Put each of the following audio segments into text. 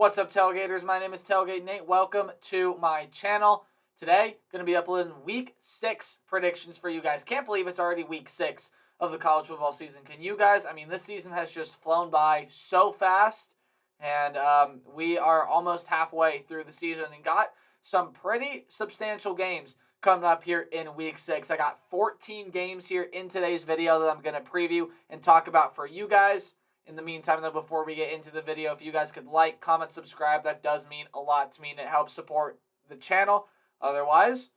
What's up, Tailgaters? My name is Tailgate Nate. Welcome to my channel. Today, going to be uploading Week 6 predictions for you guys. Can't believe it's already Week 6 of the college football season. Can you guys? I mean, this season has just flown by so fast, and we are almost halfway through the season and got some pretty substantial games coming up here in Week 6. I got 14 games here in today's video that I'm going to preview and talk about for you guys. In the meantime, though, before we get into the video, if you guys could like, comment, subscribe, that does mean a lot to me, and it helps support the channel. Otherwise,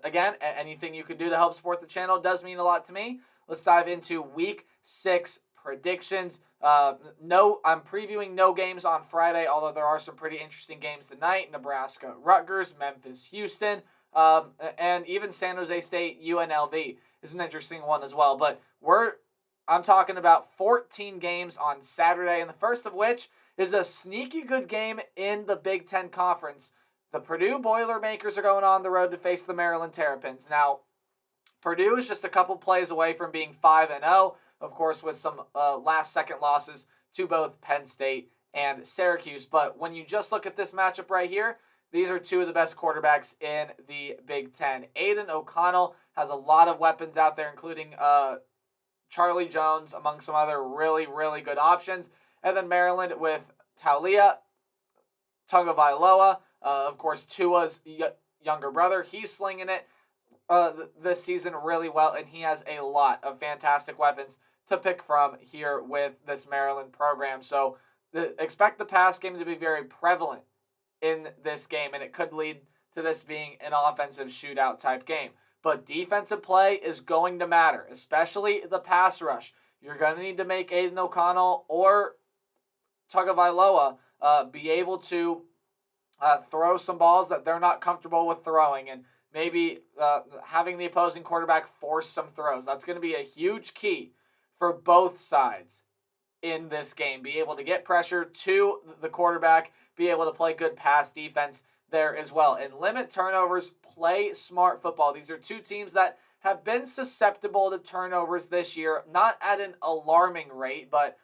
again, anything you can do to help support the channel does mean a lot to me. Let's dive into Week 6 predictions. I'm previewing no games on Friday, although there are some pretty interesting games tonight. Nebraska, Rutgers, Memphis, Houston, and even San Jose State, UNLV is an interesting one as well. But I'm talking about 14 games on Saturday, and the first of which is a sneaky good game in the Big Ten Conference. The Purdue Boilermakers are going on the road to face the Maryland Terrapins. Now, Purdue is just a couple plays away from being 5-0, of course, with some last-second losses to both Penn State and Syracuse. But when you just look at this matchup right here, these are two of the best quarterbacks in the Big Ten. Aiden O'Connell has a lot of weapons out there, including Charlie Jones, among some other really, really good options. And then Maryland with Taulia Tagovailoa, of course, Tua's younger brother. He's slinging it this season really well, and he has a lot of fantastic weapons to pick from here with this Maryland program. So expect the pass game to be very prevalent in this game, and it could lead to this being an offensive shootout type game. But defensive play is going to matter, especially the pass rush. You're going to need to make Aiden O'Connell or Tagovailoa be able to throw some balls that they're not comfortable with throwing, and maybe having the opposing quarterback force some throws. That's going to be a huge key for both sides in this game. Be able to get pressure to the quarterback, be able to play good pass defense there as well, and limit turnovers. Play smart football. These are two teams that have been susceptible to turnovers this year, not at an alarming rate, but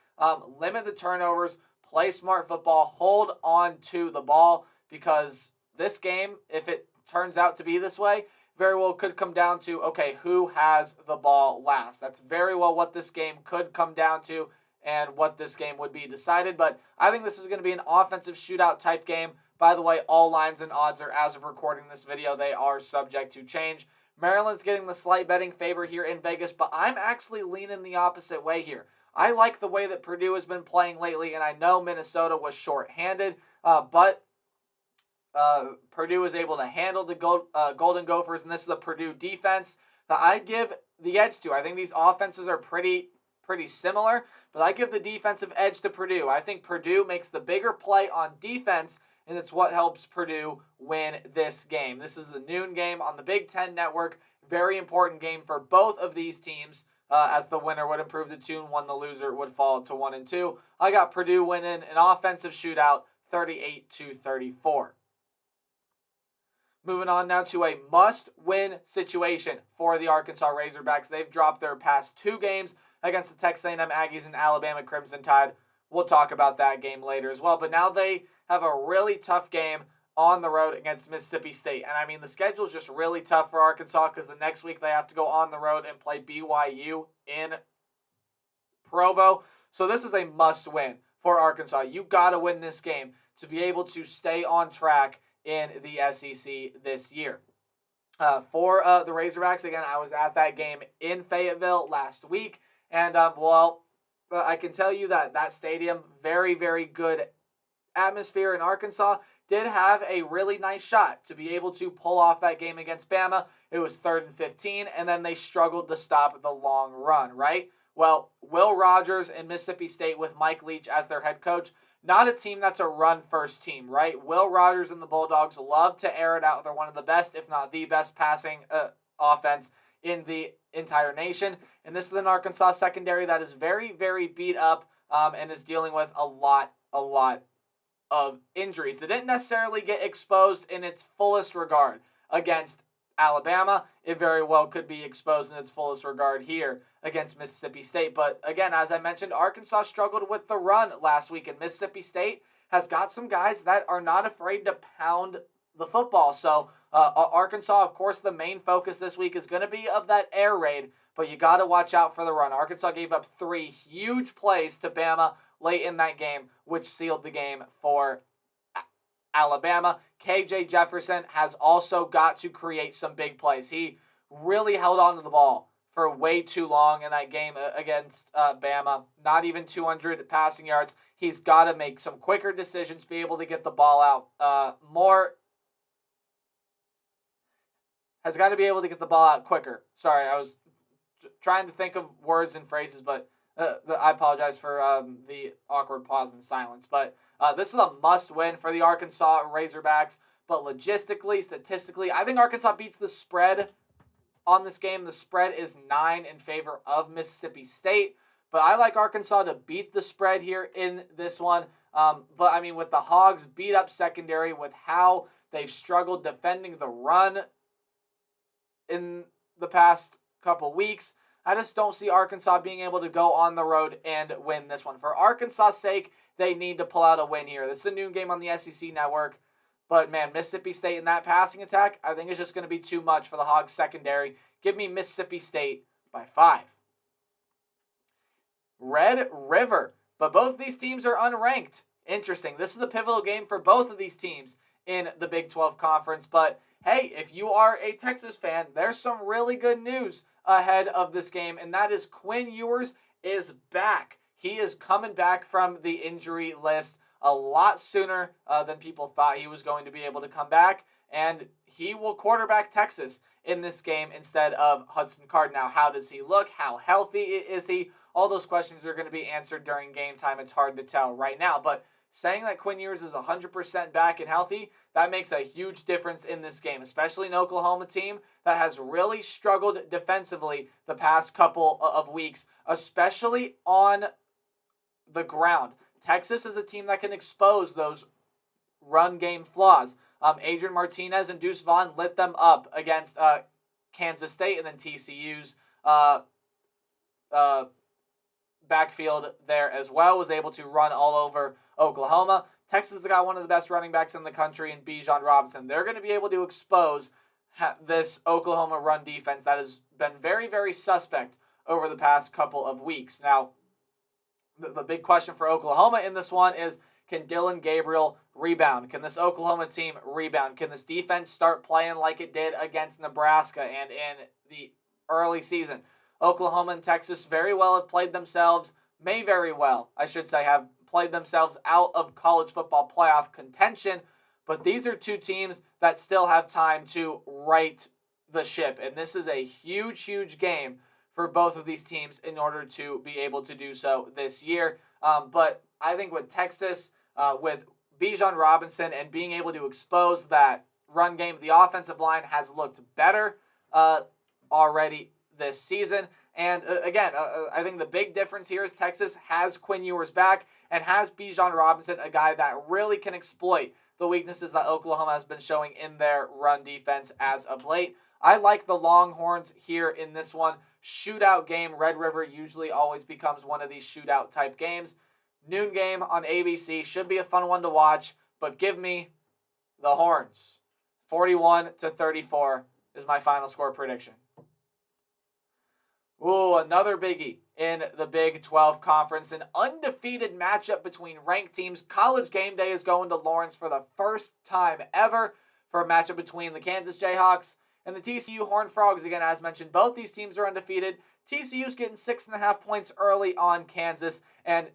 limit the turnovers, play smart football, hold on to the ball, because this game, if it turns out to be this way, very well could come down to, okay, who has the ball last? That's very well what this game could come down to and what this game would be decided. But I think this is going to be an offensive shootout type game. By the way, all lines and odds are, as of recording this video, they are subject to change. Maryland's getting the slight betting favor here in Vegas, but I'm actually leaning the opposite way here. I like the way that Purdue has been playing lately, and I know Minnesota was shorthanded, but Purdue was able to handle the Golden Gophers, and this is the Purdue defense that I give the edge to. I think these offenses are pretty similar, but I give the defensive edge to Purdue. I think Purdue makes the bigger play on defense, and it's what helps Purdue win this game. This is the noon game on the Big Ten Network. Very important game for both of these teams, as the winner would improve to 2-1, the loser would fall to 1-2. I got Purdue winning an offensive shootout, 38-34. Moving on now to a must-win situation for the Arkansas Razorbacks. They've dropped their past two games against the Texas A&M Aggies and Alabama Crimson Tide. We'll talk about that game later as well. But now they have a really tough game on the road against Mississippi State. And I mean, the schedule is just really tough for Arkansas because the next week they have to go on the road and play BYU in Provo. So this is a must-win for Arkansas. You got to win this game to be able to stay on track in the SEC this year. For the Razorbacks, again, I was at that game in Fayetteville last week. And, I can tell you that stadium, very, very good atmosphere in Arkansas, did have a really nice shot to be able to pull off that game against Bama. It was 3rd and 15, and then they struggled to stop the long run, right? Well, Will Rogers and Mississippi State with Mike Leach as their head coach, not a team that's a run-first team, right? Will Rogers and the Bulldogs love to air it out. They're one of the best, if not the best, passing offense in the entire nation. And this is an Arkansas secondary that is very, very beat up and is dealing with a lot of injuries. They didn't necessarily get exposed in its fullest regard against Alabama. It very well could be exposed in its fullest regard here against Mississippi State. But again, as I mentioned, Arkansas struggled with the run last week, and Mississippi State has got some guys that are not afraid to pound the football. So Arkansas, of course, the main focus this week is going to be of that air raid, but you got to watch out for the run. Arkansas gave up 3 huge plays to Bama late in that game, which sealed the game for Alabama. KJ Jefferson has also got to create some big plays. He really held on to the ball for way too long in that game against Bama. Not even 200 passing yards. He's got to make some quicker decisions, be able to get the ball out has got to be able to get the ball out quicker. Sorry, I was trying to think of words and phrases, but I apologize for the awkward pause and silence. But this is a must-win for the Arkansas Razorbacks. But logistically, statistically, I think Arkansas beats the spread on this game. The spread is 9 in favor of Mississippi State. But I like Arkansas to beat the spread here in this one. But, I mean, with the Hogs beat up secondary, with how they've struggled defending the run in the past couple weeks, I just don't see Arkansas being able to go on the road and win this one. For Arkansas' sake, they need to pull out a win here. This is a noon game on the SEC Network. But, man, Mississippi State in that passing attack, I think it's just going to be too much for the Hogs secondary. Give me Mississippi State by 5. Red River. But both of these teams are unranked. Interesting. This is a pivotal game for both of these teams in the Big 12 Conference. But, hey, if you are a Texas fan, there's some really good news ahead of this game, and that is Quinn Ewers is back. He is coming back from the injury list a lot sooner than people thought he was going to be able to come back, and he will quarterback Texas in this game instead of Hudson Card. Now, how does he look? How healthy is he? All those questions are going to be answered during game time. It's hard to tell right now, but saying that Quinn Ewers is 100% back and healthy, that makes a huge difference in this game, especially an Oklahoma team that has really struggled defensively the past couple of weeks, especially on the ground. Texas is a team that can expose those run game flaws. Adrian Martinez and Deuce Vaughn lit them up against Kansas State, and then TCU's backfield there as well was able to run all over Oklahoma. Texas has got one of the best running backs in the country in Bijan Robinson. They're going to be able to expose this Oklahoma run defense that has been very, very suspect over the past couple of weeks. Now, the big question for Oklahoma in this one is, can Dillon Gabriel rebound? Can this Oklahoma team rebound? Can this defense start playing like it did against Nebraska and in the early season? Oklahoma and Texas very well have played themselves, may very well, I should say, have played themselves out of college football playoff contention, but these are two teams that still have time to right the ship, and this is a huge, huge game for both of these teams in order to be able to do so this year. But I think with Texas, with Bijan Robinson and being able to expose that run game, the offensive line has looked better already this season. And again, I think the big difference here is Texas has Quinn Ewers back and has Bijan Robinson, a guy that really can exploit the weaknesses that Oklahoma has been showing in their run defense as of late. I like the Longhorns here in this one. Shootout game. Red River usually always becomes one of these shootout type games. Noon game on ABC. Should be a fun one to watch, but give me the Horns. 41-34 is my final score prediction. Ooh, another biggie in the Big 12 Conference. An undefeated matchup between ranked teams. College Game Day is going to Lawrence for the first time ever for a matchup between the Kansas Jayhawks and the TCU Horned Frogs. Again, as mentioned, both these teams are undefeated. TCU's getting 6.5 points early on Kansas. And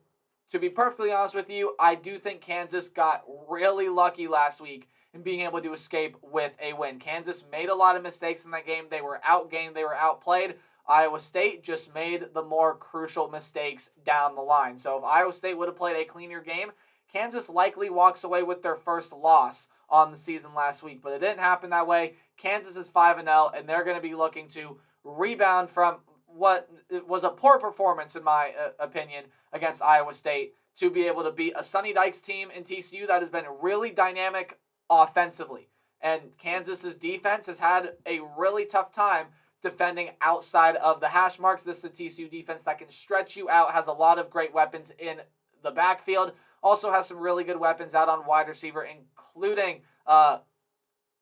to be perfectly honest with you, I do think Kansas got really lucky last week in being able to escape with a win. Kansas made a lot of mistakes in that game. They were outgained. They were outplayed. Iowa State just made the more crucial mistakes down the line. So if Iowa State would have played a cleaner game, Kansas likely walks away with their first loss on the season last week. But it didn't happen that way. Kansas is 5-0, and they're going to be looking to rebound from what was a poor performance, in my opinion, against Iowa State, to be able to beat a Sonny Dykes team in TCU that has been really dynamic offensively. And Kansas's defense has had a really tough time defending outside of the hash marks. This is a TCU defense that can stretch you out, has a lot of great weapons in the backfield. Also has some really good weapons out on wide receiver, including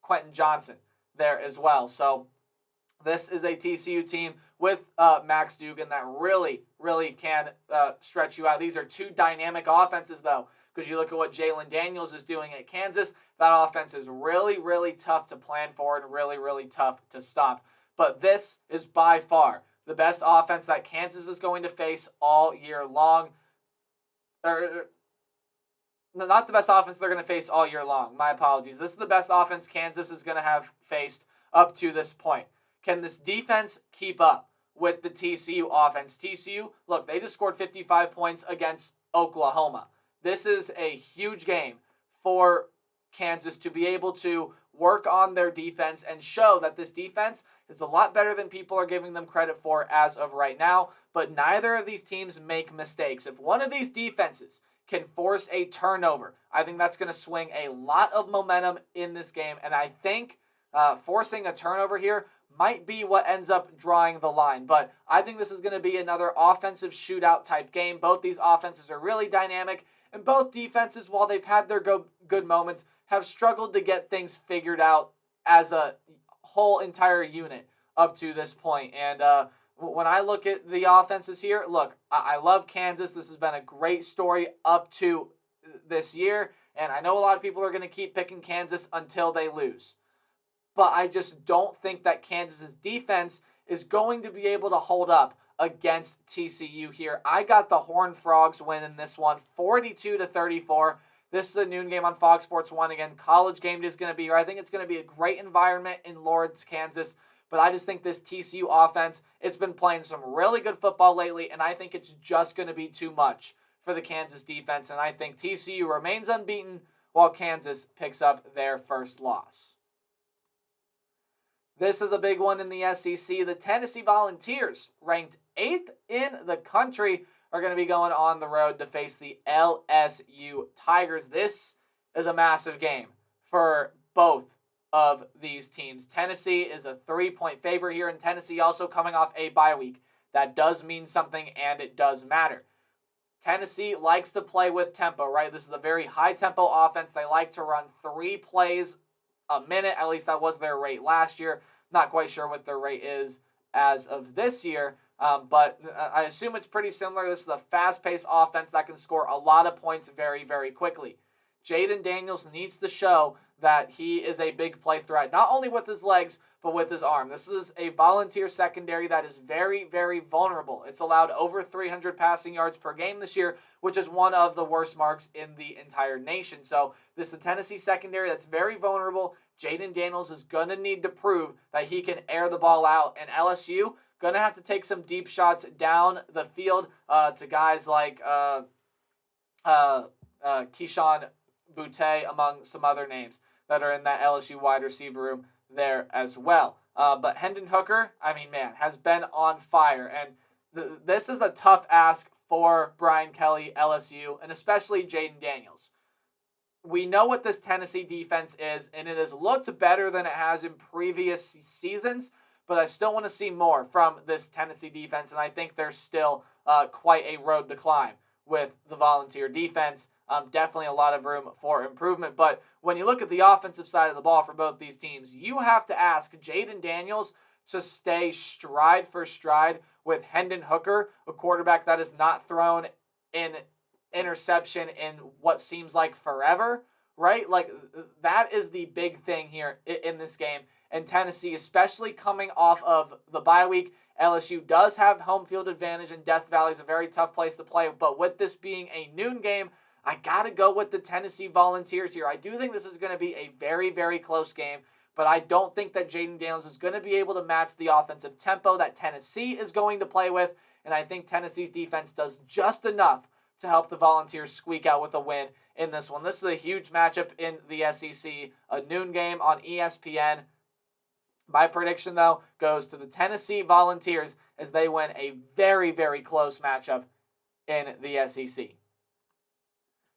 Quentin Johnson there as well. So this is a TCU team with Max Duggan that really, really can stretch you out. These are two dynamic offenses, though, because you look at what Jalen Daniels is doing at Kansas. That offense is really, really tough to plan for and really, really tough to stop. But this is by far the best offense that Kansas is going to face all year long. Not the best offense they're going to face all year long. My apologies. This is the best offense Kansas is going to have faced up to this point. Can this defense keep up with the TCU offense? TCU, look, they just scored 55 points against Oklahoma. This is a huge game for Kansas to be able to work on their defense and show that this defense is a lot better than people are giving them credit for as of right now. But neither of these teams make mistakes. If one of these defenses can force a turnover, I think that's going to swing a lot of momentum in this game. And I think forcing a turnover here might be what ends up drawing the line. But I think this is going to be another offensive shootout type game. Both these offenses are really dynamic, and both defenses, while they've had their good moments, have struggled to get things figured out as a whole entire unit up to this point. And when I look at the offenses here, look, I love Kansas. This has been a great story up to this year, and I know a lot of people are going to keep picking Kansas until they lose. But I just don't think that Kansas's defense is going to be able to hold up against TCU here. I got the Horned Frogs winning this one, 42-34. This is a noon game on Fox Sports 1. Again, College Game Day is going to be here. I think it's going to be a great environment in Lawrence, Kansas. But I just think this TCU offense, it's been playing some really good football lately, and I think it's just going to be too much for the Kansas defense. And I think TCU remains unbeaten while Kansas picks up their first loss. This is a big one in the SEC. The Tennessee Volunteers, ranked 8th in the country, are going to be going on the road to face the LSU Tigers. This is a massive game for both of these teams. Tennessee is a 3-point favorite here, and Tennessee also coming off a bye week. That does mean something, and it does matter. Tennessee likes to play with tempo, right? This is a very high-tempo offense. They like to run 3 plays a minute. At least that was their rate last year. Not quite sure what their rate is as of this year, but I assume it's pretty similar. This is a fast-paced offense that can score a lot of points very, very quickly. Jaden Daniels needs to show that he is a big play threat, not only with his legs, but with his arm. This is a Volunteer secondary that is very, very vulnerable. It's allowed over 300 passing yards per game this year, which is one of the worst marks in the entire nation. So this is the Tennessee secondary that's very vulnerable. Jaden Daniels is going to need to prove that he can air the ball out, and LSU going to have to take some deep shots down the field to guys like Keyshawn Boutte, among some other names that are in that LSU wide receiver room there as well. But Hendon Hooker, I mean, man, has been on fire. And this is a tough ask for Brian Kelly, LSU, and especially Jaden Daniels. We know what this Tennessee defense is, and it has looked better than it has in previous seasons, but I still want to see more from this Tennessee defense, and I think there's still quite a road to climb with the Volunteer defense. Definitely a lot of room for improvement. But when you look at the offensive side of the ball for both these teams, you have to ask Jaden Daniels to stay stride for stride with Hendon Hooker, a quarterback that has not thrown an interception in what seems like forever, right? Like, that is the big thing here in this game. And Tennessee, especially coming off of the bye week, LSU does have home field advantage, and Death Valley is a very tough place to play. But with this being a noon game, I got to go with the Tennessee Volunteers here. I do think this is going to be a very, very close game, but I don't think that Jaden Daniels is going to be able to match the offensive tempo that Tennessee is going to play with, and I think Tennessee's defense does just enough to help the Volunteers squeak out with a win in this one. This is a huge matchup in the SEC, a noon game on ESPN. My prediction, though, goes to the Tennessee Volunteers as they win a very, very close matchup in the SEC.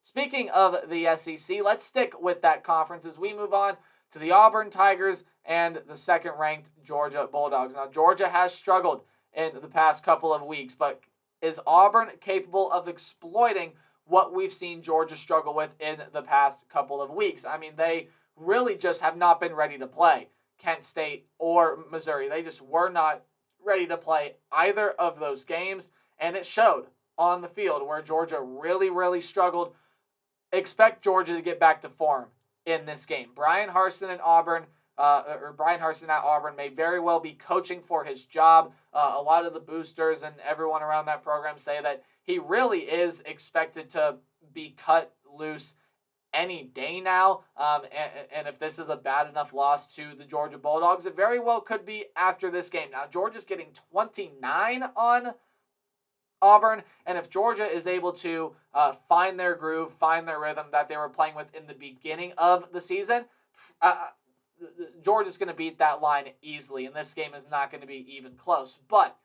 Speaking of the SEC, let's stick with that conference as we move on to the Auburn Tigers and the second-ranked Georgia Bulldogs. Now, Georgia has struggled in the past couple of weeks, but is Auburn capable of exploiting what we've seen Georgia struggle with in the past couple of weeks. I mean, they really just have not been ready to play Kent State or Missouri. They just were not ready to play either of those games, and it showed on the field where Georgia really, really struggled. Expect Georgia to get back to form in this game. Brian Harsin at Auburn may very well be coaching for his job. A lot of the boosters and everyone around that program say that he really is expected to be cut loose any day now. And if this is a bad enough loss to the Georgia Bulldogs, it very well could be after this game. Now, Georgia's getting 29 on Auburn, and if Georgia is able to find their groove, find their rhythm that they were playing with in the beginning of the season, Georgia's going to beat that line easily, and this game is not going to be even close. But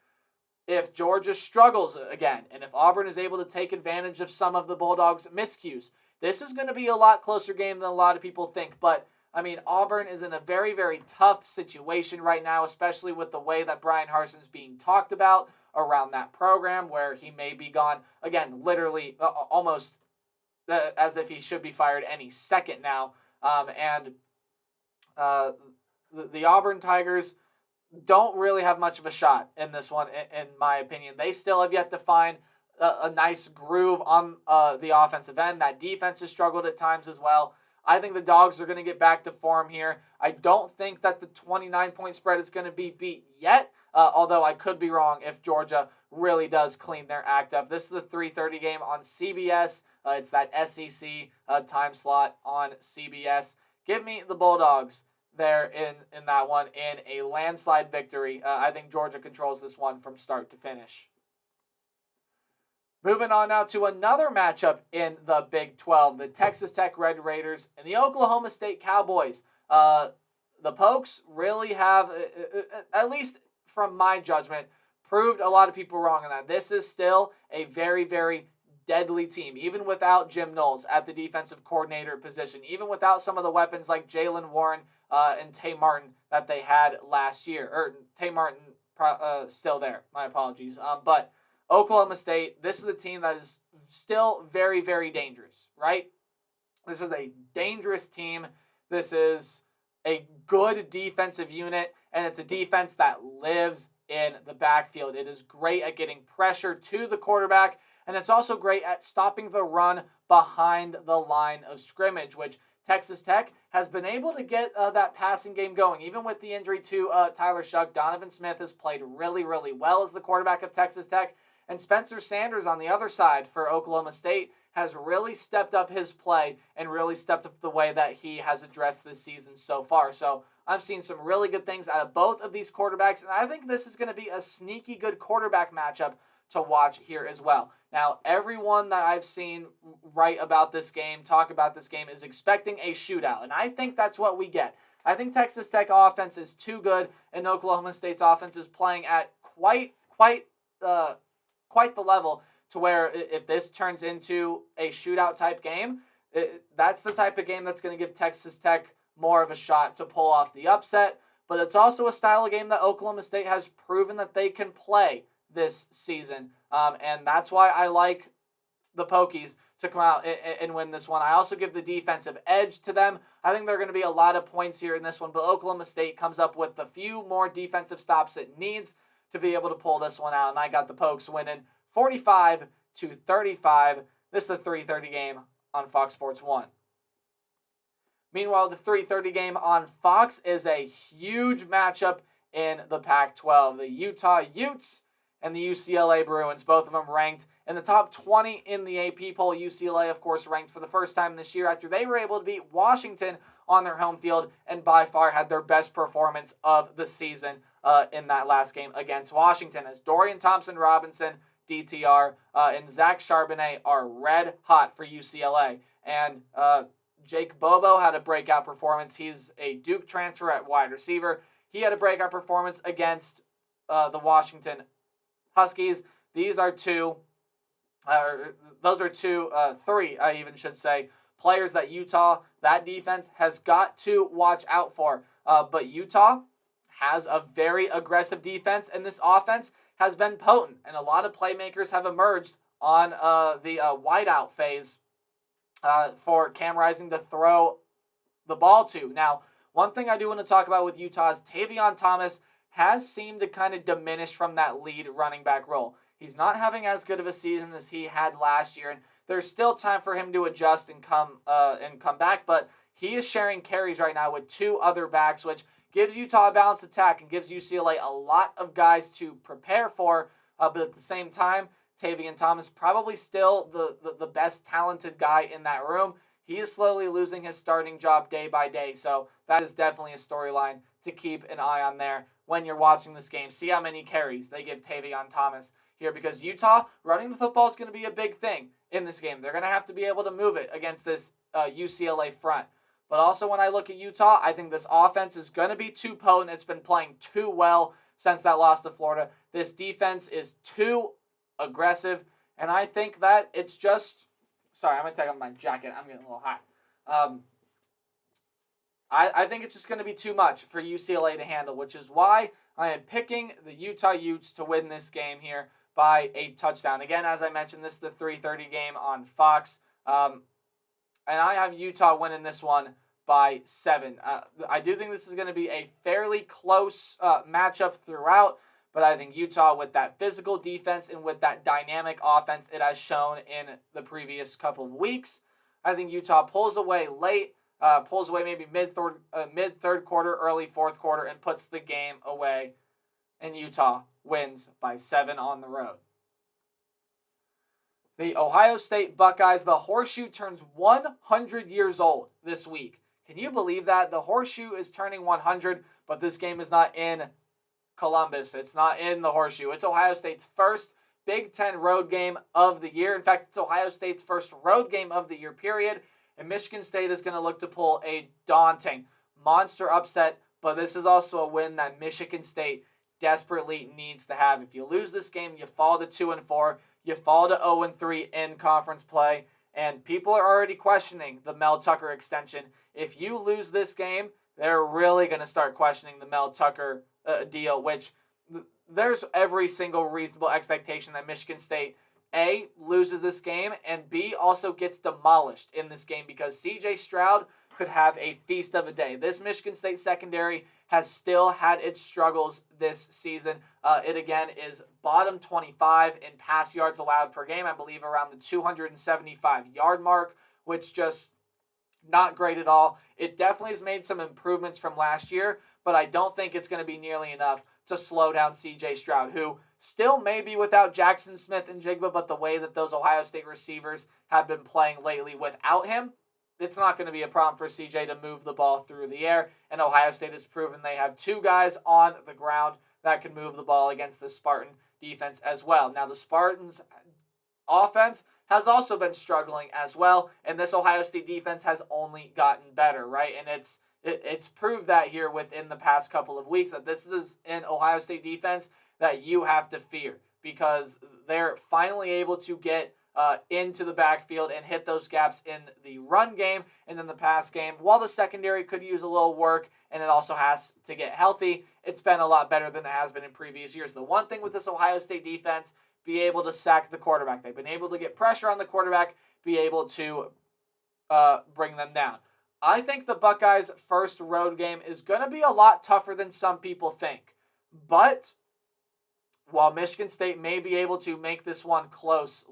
if Georgia struggles again, and if Auburn is able to take advantage of some of the Bulldogs' miscues, this is going to be a lot closer game than a lot of people think. But, I mean, Auburn is in a very, very tough situation right now, especially with the way that Brian Harsin's being talked about around that program, where he may be gone, again, literally almost as if he should be fired any second now. The Auburn Tigers don't really have much of a shot in this one, in my opinion. They still have yet to find a nice groove on the offensive end. That defense has struggled at times as well. I think the Dogs are going to get back to form here. I don't think that the 29-point spread is going to be beat yet, although I could be wrong if Georgia really does clean their act up. This is the 3:30 game on CBS. It's that SEC time slot on CBS. Give me the Bulldogs there in that one in a landslide victory. I think Georgia controls this one from start to finish. Moving on now to another matchup in the Big 12, the Texas Tech Red Raiders and the Oklahoma State Cowboys. The Pokes really have, at least from my judgment, proved a lot of people wrong in that. This is still a very, very deadly team, even without Jim Knowles at the defensive coordinator position, even without some of the weapons like Jalen Warren and Tay Martin that they had last year. Or Tay Martin still there. My apologies. But Oklahoma State, this is a team that is still very, very dangerous, right? This is a dangerous team. This is a good defensive unit, and it's a defense that lives in the backfield. It is great at getting pressure to the quarterback, and it's also great at stopping the run behind the line of scrimmage, which Texas Tech has been able to get that passing game going. Even with the injury to Tyler Shuck, Donovan Smith has played really, really well as the quarterback of Texas Tech. And Spencer Sanders on the other side for Oklahoma State has really stepped up his play and really stepped up the way that he has addressed this season so far. So I'm seeing some really good things out of both of these quarterbacks, and I think this is going to be a sneaky good quarterback matchup to watch here as well. Now, everyone that I've seen write about this game, talk about this game, is expecting a shootout, and I think that's what we get. I think Texas Tech offense is too good, and Oklahoma State's offense is playing at quite the level to where if this turns into a shootout type game, that's the type of game that's going to give Texas Tech more of a shot to pull off the upset. But it's also a style of game that Oklahoma State has proven that they can play this season. And that's why I like the Pokies to come out and win this one. I also give the defensive edge to them. I think there are going to be a lot of points here in this one, but Oklahoma State comes up with the few more defensive stops it needs to be able to pull this one out. And I got the Pokes winning 45-35. This is the 3:30 game on Fox Sports 1. Meanwhile, the 3:30 game on Fox is a huge matchup in the Pac-12. The Utah Utes and the UCLA Bruins, both of them ranked in the top 20 in the AP poll. UCLA, of course, ranked for the first time this year after they were able to beat Washington on their home field and by far had their best performance of the season in that last game against Washington, as Dorian Thompson-Robinson, DTR, and Zach Charbonnet are red hot for UCLA. And Jake Bobo had a breakout performance. He's a Duke transfer at wide receiver. He had a breakout performance against the Washington Huskies. Those are three, I even should say, players that Utah, that defense, has got to watch out for. But Utah has a very aggressive defense, and this offense has been potent, and a lot of playmakers have emerged on the wideout phase for Cam Rising to throw the ball to. Now, one thing I do want to talk about with Utah is Tavion Thomas has seemed to kind of diminish from that lead running back role. He's not having as good of a season as he had last year, and there's still time for him to adjust and come back, but he is sharing carries right now with two other backs, which gives Utah a balanced attack and gives UCLA a lot of guys to prepare for, but at the same time, Tavion Thomas probably still the best talented guy in that room. He is slowly losing his starting job day by day, so that is definitely a storyline to keep an eye on there when you're watching this game. See how many carries they give Tavion Thomas here, because Utah running the football is going to be a big thing in this game. They're going to have to be able to move it against this UCLA front. But also when I look at Utah, I think this offense is going to be too potent. It's been playing too well since that loss to Florida. This defense is too aggressive, and I think that it's just... Sorry, I'm going to take off my jacket. I'm getting a little hot. I think it's just going to be too much for UCLA to handle, which is why I am picking the Utah Utes to win this game here by a touchdown. Again, as I mentioned, this is the 3:30 game on Fox. And I have Utah winning this one by 7. I do think this is going to be a fairly close matchup throughout, but I think Utah, with that physical defense and with that dynamic offense it has shown in the previous couple of weeks, I think Utah pulls away late, pulls away maybe mid-third quarter, early fourth quarter, and puts the game away, and Utah wins by 7 on the road. The Ohio State Buckeyes, the horseshoe turns 100 years old this week. Can you believe that? The horseshoe is turning 100, but this game is not in Columbus. It's not in the horseshoe. It's Ohio State's first Big Ten road game of the year. In fact, it's Ohio State's first road game of the year, period. And Michigan State is going to look to pull a daunting monster upset, but this is also a win that Michigan State desperately needs to have. If you lose this game, you fall to 2-4. You fall to 0-3 in conference play, and people are already questioning the Mel Tucker extension. If you lose this game, they're really going to start questioning the Mel Tucker deal, which there's every single reasonable expectation that Michigan State, A, loses this game, and B, also gets demolished in this game, because C.J. Stroud could have a feast of a day. This Michigan State secondary has still had its struggles this season. It, again, is bottom 25 in pass yards allowed per game. I believe around the 275-yard mark, which just not great at all. It definitely has made some improvements from last year, but I don't think it's going to be nearly enough to slow down C.J. Stroud, who still may be without Jackson Smith and Jigba, but the way that those Ohio State receivers have been playing lately without him, it's not going to be a problem for CJ to move the ball through the air, and Ohio State has proven they have two guys on the ground that can move the ball against the Spartan defense as well. Now, the Spartans' offense has also been struggling as well, and this Ohio State defense has only gotten better, right? And it's proved that here within the past couple of weeks, that this is an Ohio State defense that you have to fear, because they're finally able to get into the backfield and hit those gaps in the run game and in the pass game. While the secondary could use a little work and it also has to get healthy, it's been a lot better than it has been in previous years. The one thing with this Ohio State defense, be able to sack the quarterback. They've been able to get pressure on the quarterback, be able to bring them down. I think the Buckeyes' first road game is going to be a lot tougher than some people think. But while Michigan State may be able to make this one close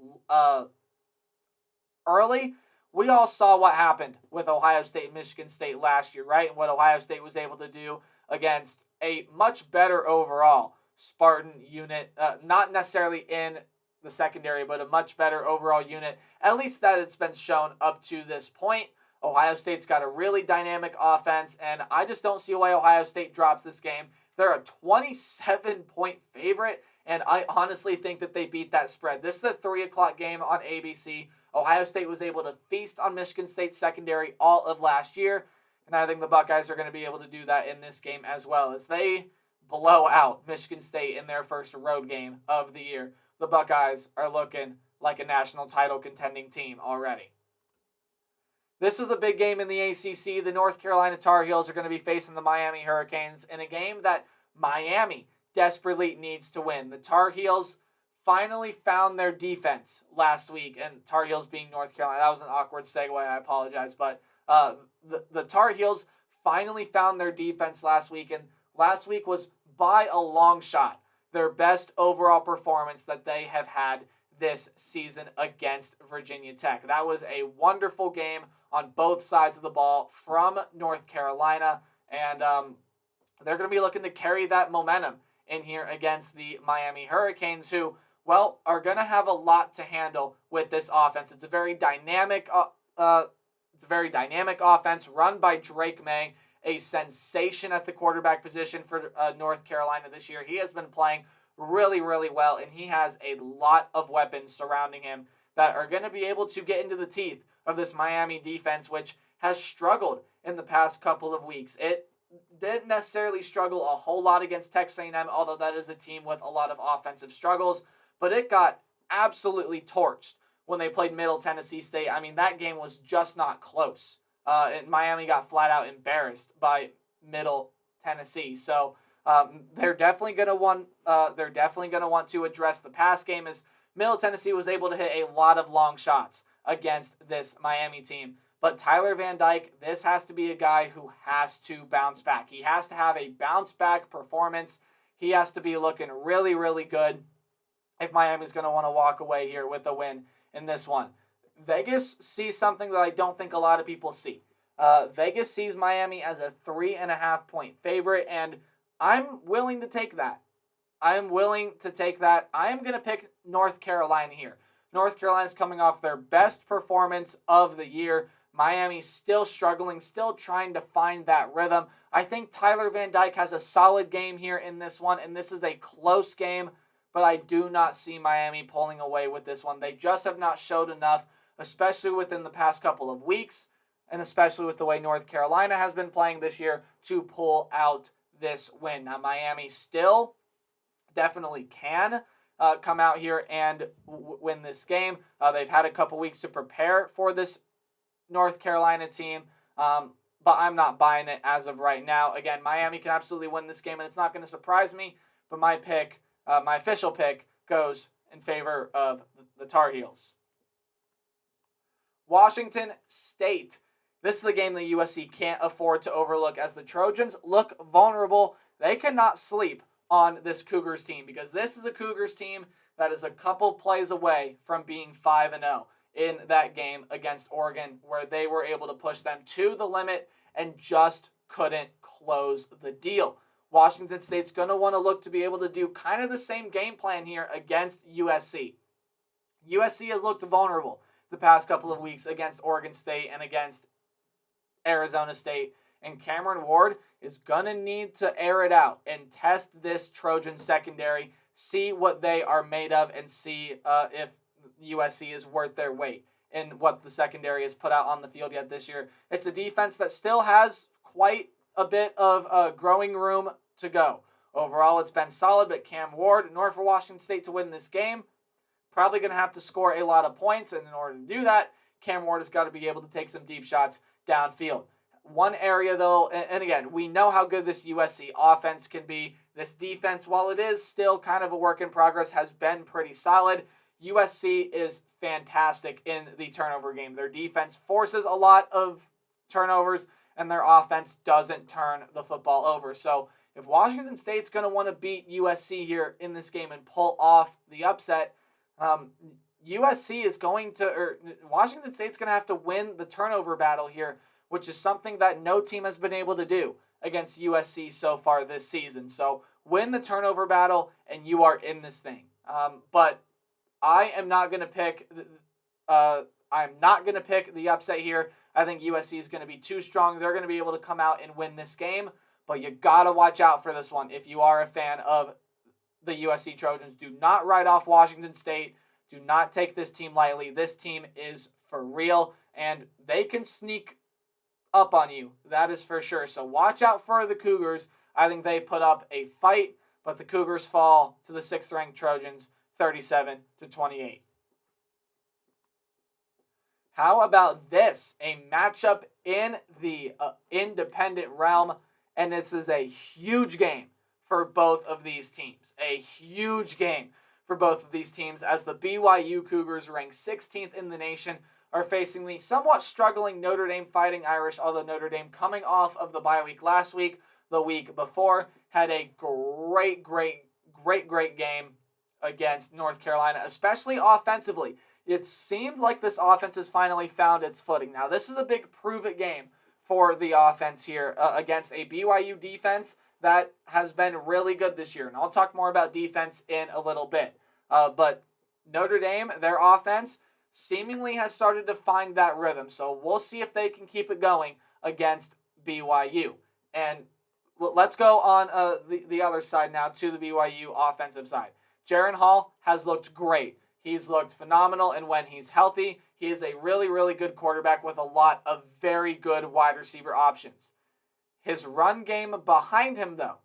early, we all saw what happened with Ohio State and Michigan State last year, right? And what Ohio State was able to do against a much better overall Spartan unit, not necessarily in the secondary, but a much better overall unit, at least that it's been shown up to this point. Ohio State's got a really dynamic offense, and I just don't see why Ohio State drops this game. They're a 27-point favorite, and I honestly think that they beat that spread. This is the 3 o'clock game on ABC. Ohio State was able to feast on Michigan State's secondary all of last year, and I think the Buckeyes are going to be able to do that in this game as well, as they blow out Michigan State in their first road game of the year. The Buckeyes are looking like a national title contending team already. This is the big game in the ACC. The North Carolina Tar Heels are going to be facing the Miami Hurricanes in a game that Miami desperately needs to win. The Tar Heels finally found their defense last week, and Tar Heels being North Carolina. That was an awkward segue. I apologize. But the Tar Heels finally found their defense last week, and last week was by a long shot their best overall performance that they have had this season against Virginia Tech. That was a wonderful game on both sides of the ball from North Carolina, and they're going to be looking to carry that momentum in here against the Miami Hurricanes, who, well, are going to have a lot to handle with this offense. It's a very dynamic offense run by Drake May, a sensation at the quarterback position for North Carolina this year. He has been playing really, really well, and he has a lot of weapons surrounding him that are going to be able to get into the teeth of this Miami defense, which has struggled in the past couple of weeks. It didn't necessarily struggle a whole lot against Texas A&M, although that is a team with a lot of offensive struggles, but it got absolutely torched when they played Middle Tennessee State. I mean, that game was just not close. And Miami got flat out embarrassed by Middle Tennessee. So they're definitely going to want to address the pass game, as Middle Tennessee was able to hit a lot of long shots against this Miami team. But Tyler Van Dyke, this has to be a guy who has to bounce back. He has to have a bounce back performance. He has to be looking really, really good if Miami's going to want to walk away here with a win in this one. Vegas sees something that I don't think a lot of people see. Vegas sees Miami as a 3.5-point favorite, and I'm willing to take that. I am going to pick North Carolina here. North Carolina's coming off their best performance of the year. Miami's still struggling, still trying to find that rhythm. I think Tyler Van Dyke has a solid game here in this one, and this is a close game, but I do not see Miami pulling away with this one. They just have not showed enough, especially within the past couple of weeks, and especially with the way North Carolina has been playing this year, to pull out this win. Now, Miami still definitely can come out here and win this game. They've had a couple weeks to prepare for this North Carolina team, but I'm not buying it as of right now. Again, Miami can absolutely win this game, and it's not going to surprise me, but my official pick goes in favor of the Tar Heels. Washington State. This is the game that USC can't afford to overlook, as the Trojans look vulnerable. They cannot sleep on this Cougars team, because this is a Cougars team that is a couple plays away from being 5-0 in that game against Oregon, where they were able to push them to the limit and just couldn't close the deal. Washington State's going to want to look to be able to do kind of the same game plan here against USC. USC has looked vulnerable the past couple of weeks against Oregon State and against Arizona State, and Cameron Ward is going to need to air it out and test this Trojan secondary, see what they are made of, and see if USC is worth their weight in what the secondary has put out on the field yet this year. It's a defense that still has quite a bit of growing room to go. Overall, it's been solid, but Cam Ward, in order for Washington State to win this game, probably going to have to score a lot of points, and in order to do that, Cam Ward has got to be able to take some deep shots downfield. One area, though, and again, we know how good this USC offense can be. This defense, while it is still kind of a work in progress, has been pretty solid. USC is fantastic in the turnover game. Their defense forces a lot of turnovers, and their offense doesn't turn the football over. So if Washington State's going to want to beat USC here in this game and pull off the upset, Washington State's going to have to win the turnover battle here, which is something that no team has been able to do against USC so far this season. So win the turnover battle, and you are in this thing. But I am not going to pick. I'm not going to pick the upset here. I think USC is going to be too strong. They're going to be able to come out and win this game. But you got to watch out for this one if you are a fan of the USC Trojans. Do not write off Washington State. Do not take this team lightly. This team is for real, and they can sneak up on you. That is for sure. So watch out for the Cougars. I think they put up a fight, but the Cougars fall to the 6th-ranked Trojans 37-28. How about this? A matchup in the independent realm, and this is a huge game for both of these teams. A huge game for both of these teams, as the BYU Cougars, ranked 16th in the nation, are facing the somewhat struggling Notre Dame Fighting Irish, although Notre Dame, coming off of the bye week last week, the week before, had a great game against North Carolina, especially offensively. It seemed like this offense has finally found its footing. Now, this is a big prove-it game for the offense here against a BYU defense that has been really good this year. And I'll talk more about defense in a little bit. But Notre Dame, their offense, seemingly has started to find that rhythm. So we'll see if they can keep it going against BYU. And let's go on the other side now to the BYU offensive side. Jaren Hall has looked great. He's looked phenomenal, and when he's healthy, he is a really good quarterback with a lot of very good wide receiver options. His run game behind him, though,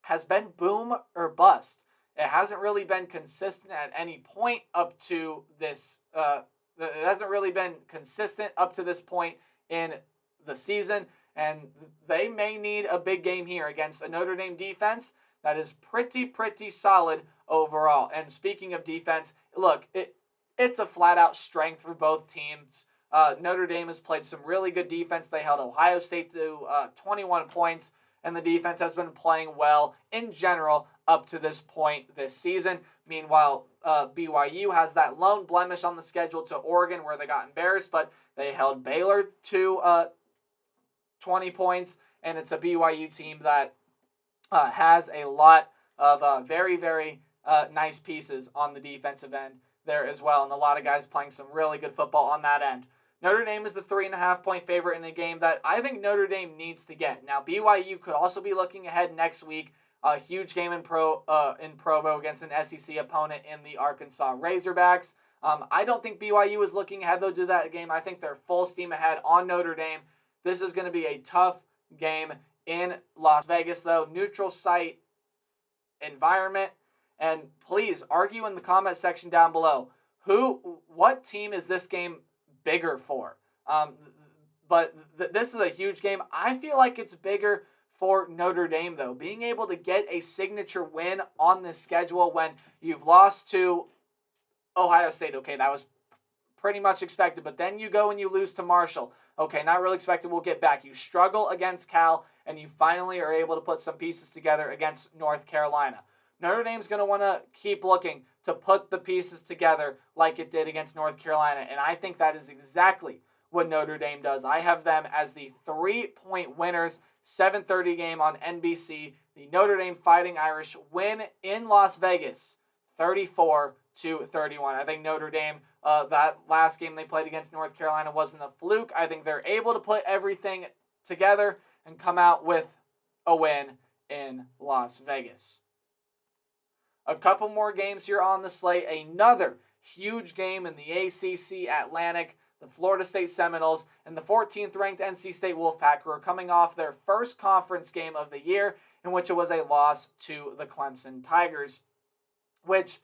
has been boom or bust. It hasn't really been consistent at any point up to this. It hasn't really been consistent up to this point in the season, and they may need a big game here against a Notre Dame defense that is pretty solid overall. And speaking of defense, look, it's a flat-out strength for both teams. Notre Dame has played some really good defense. They held Ohio State to 21 points, and the defense has been playing well in general up to this point this season. Meanwhile, BYU has that lone blemish on the schedule to Oregon, where they got embarrassed, but they held Baylor to 20 points, and it's a BYU team that has a lot of very nice pieces on the defensive end there as well, and a lot of guys playing some really good football on that end. Notre Dame is the 3.5-point favorite in a game that I think Notre Dame needs to get. Now, BYU could also be looking ahead next week. A huge game in Provo against an SEC opponent in the Arkansas Razorbacks. I don't think BYU is looking ahead, though, to that game. I think they're full steam ahead on Notre Dame. This is going to be a tough game in Las Vegas, though. Neutral site environment. And please argue in the comment section down below. What team is this game bigger for? But this is a huge game. I feel like it's bigger for Notre Dame, though. Being able to get a signature win on this schedule when you've lost to Ohio State. Okay, that was pretty much expected. But then you go and you lose to Marshall. Okay, not really expected. We'll get back. You struggle against Cal, and you finally are able to put some pieces together against North Carolina. Notre Dame's going to want to keep looking to put the pieces together like it did against North Carolina, and I think that is exactly what Notre Dame does. I have them as the 3-point winners, 7:30 game on NBC. The Notre Dame Fighting Irish win in Las Vegas, 34-31. I think Notre Dame, that last game they played against North Carolina wasn't a fluke. I think they're able to put everything together and come out with a win in Las Vegas. A couple more games here on the slate. Another huge game in the ACC Atlantic. The Florida State Seminoles and the 14th ranked NC State Wolfpack, who are coming off their first conference game of the year, in which it was a loss to the Clemson Tigers, which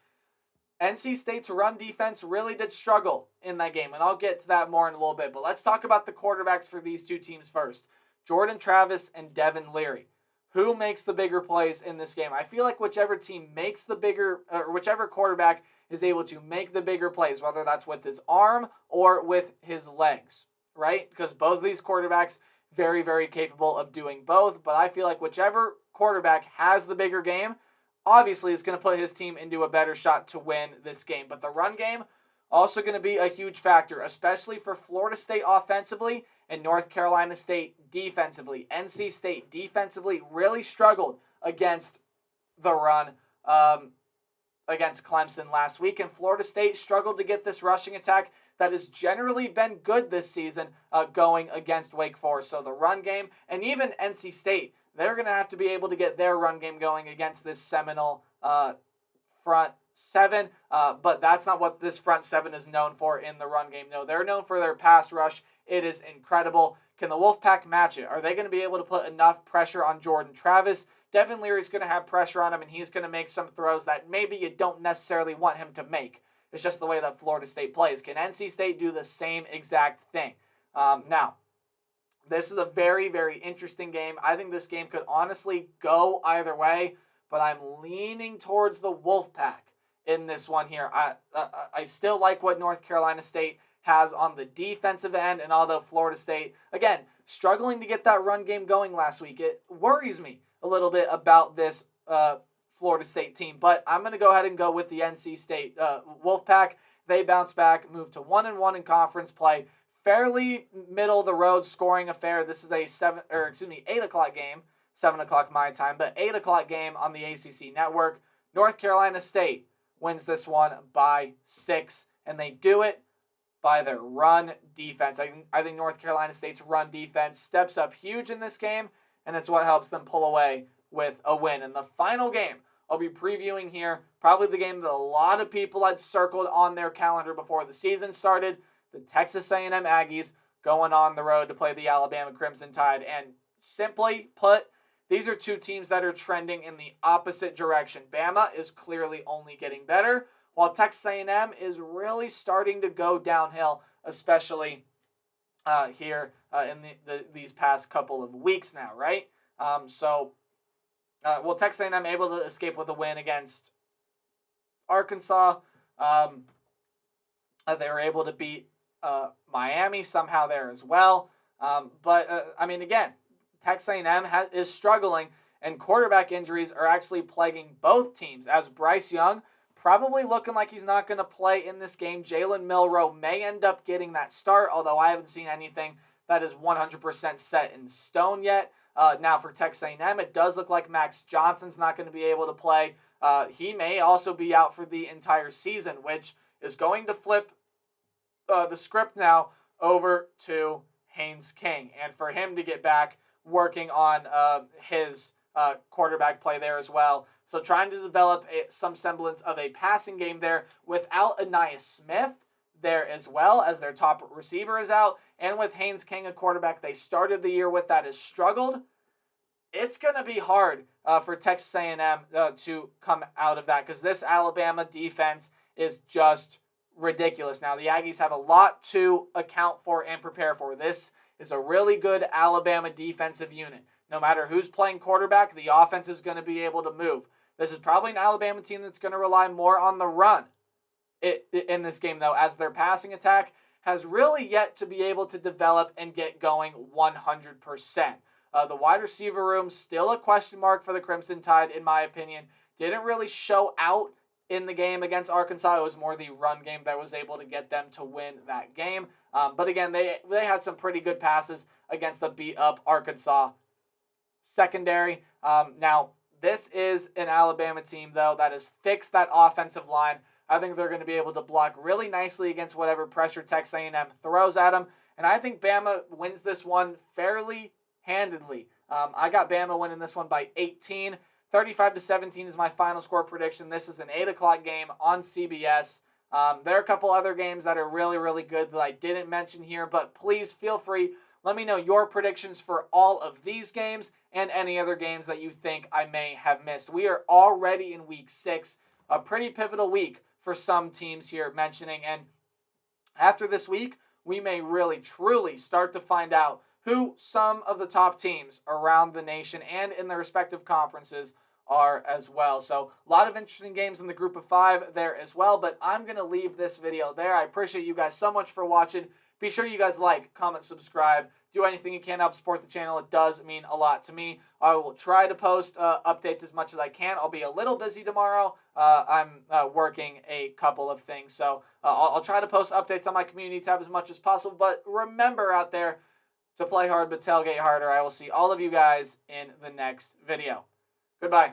NC State's run defense really did struggle in that game, and I'll get to that more in a little bit. But let's talk about the quarterbacks for these two teams first. Jordan Travis and Devin Leary. Who makes the bigger plays in this game? I feel like whichever team makes the bigger, or whichever quarterback is able to make the bigger plays, whether that's with his arm or with his legs, right? Because both of these quarterbacks very capable of doing both, but I feel like whichever quarterback has the bigger game, obviously is going to put his team into a better shot to win this game. But the run game, also going to be a huge factor, especially for Florida State offensively and North Carolina State defensively. NC State defensively really struggled against the run against Clemson last week, and Florida State struggled to get this rushing attack that has generally been good this season going against Wake Forest. So the run game, and even NC State, they're going to have to be able to get their run game going against this Seminole front seven, but that's not what this front seven is known for in the run game. No, they're known for their pass rush. It is incredible. Can the Wolfpack match it? Are they going to be able to put enough pressure on Jordan Travis? Devin Leary's going to have pressure on him, and he's going to make some throws that maybe you don't necessarily want him to make. It's just the way that Florida State plays. Can NC State do the same exact thing? Now, this is a very interesting game. I think this game could honestly go either way, but I'm leaning towards the Wolfpack in this one here. I still like what North Carolina State has on the defensive end, and although Florida State, again, struggling to get that run game going last week, it worries me a little bit about this Florida State team. But I'm going to go ahead and go with the NC State Wolfpack. They bounce back, move to 1-1 in conference play. Fairly middle of the road scoring affair. This is a 8 o'clock game, 7 o'clock my time, but 8 o'clock game on the ACC network. North Carolina State wins this one by 6, and they do it by their run defense. I think North Carolina State's run defense steps up huge in this game, and it's what helps them pull away with a win. And the final game I'll be previewing here, probably the game that a lot of people had circled on their calendar before the season started, the Texas A&M Aggies going on the road to play the Alabama Crimson Tide. And simply put, these are two teams that are trending in the opposite direction. Bama is clearly only getting better, while Texas A&M is really starting to go downhill, especially here in these past couple of weeks now, right? Texas A&M able to escape with a win against Arkansas. They were able to beat Miami somehow there as well. Again, Texas A&M is struggling, and quarterback injuries are actually plaguing both teams, as Bryce Young probably looking like he's not going to play in this game. Jalen Milroe may end up getting that start, although I haven't seen anything that is 100% set in stone yet. Now for Texas A&M, it does look like Max Johnson's not going to be able to play. He may also be out for the entire season, which is going to flip the script now over to Haynes King, and for him to get back working on his quarterback play there as well. So trying to develop some semblance of a passing game there without Anais Smith there as well, as their top receiver is out, and with Haynes King, a quarterback they started the year with that has struggled. It's going to be hard for Texas A&M to come out of that, because this Alabama defense is just ridiculous. Now, the Aggies have a lot to account for and prepare for. This is a really good Alabama defensive unit. No matter who's playing quarterback, the offense is going to be able to move. This is probably an Alabama team that's going to rely more on the run in this game, though, as their passing attack has really yet to be able to develop and get going 100%. The wide receiver room, still a question mark for the Crimson Tide, in my opinion. Didn't really show out in the game against Arkansas. It was more the run game that was able to get them to win that game. But again, they had some pretty good passes against the beat-up Arkansas secondary. Now, this is an Alabama team, though, that has fixed that offensive line. I think they're going to be able to block really nicely against whatever pressure Texas A&M throws at them. And I think Bama wins this one fairly handedly. I got Bama winning this one by 18. 35-17 is my final score prediction. This is an 8 o'clock game on CBS. There are a couple other games that are really, really good that I didn't mention here, but please feel free. Let me know your predictions for all of these games and any other games that you think I may have missed. We are already in week 6, a pretty pivotal week for some teams here mentioning. And after this week, we may really, truly start to find out who some of the top teams around the nation and in their respective conferences are as well. So a lot of interesting games in the group of 5 there as well, but I'm going to leave this video there. I appreciate you guys so much for watching. Be sure you guys like, comment, subscribe, do anything you can to help support the channel. It does mean a lot to me. I will try to post updates as much as I can. I'll be a little busy tomorrow. I'm working a couple of things, so I'll try to post updates on my community tab as much as possible. But remember out there to play hard but tailgate harder. I will see all of you guys in the next video. Goodbye.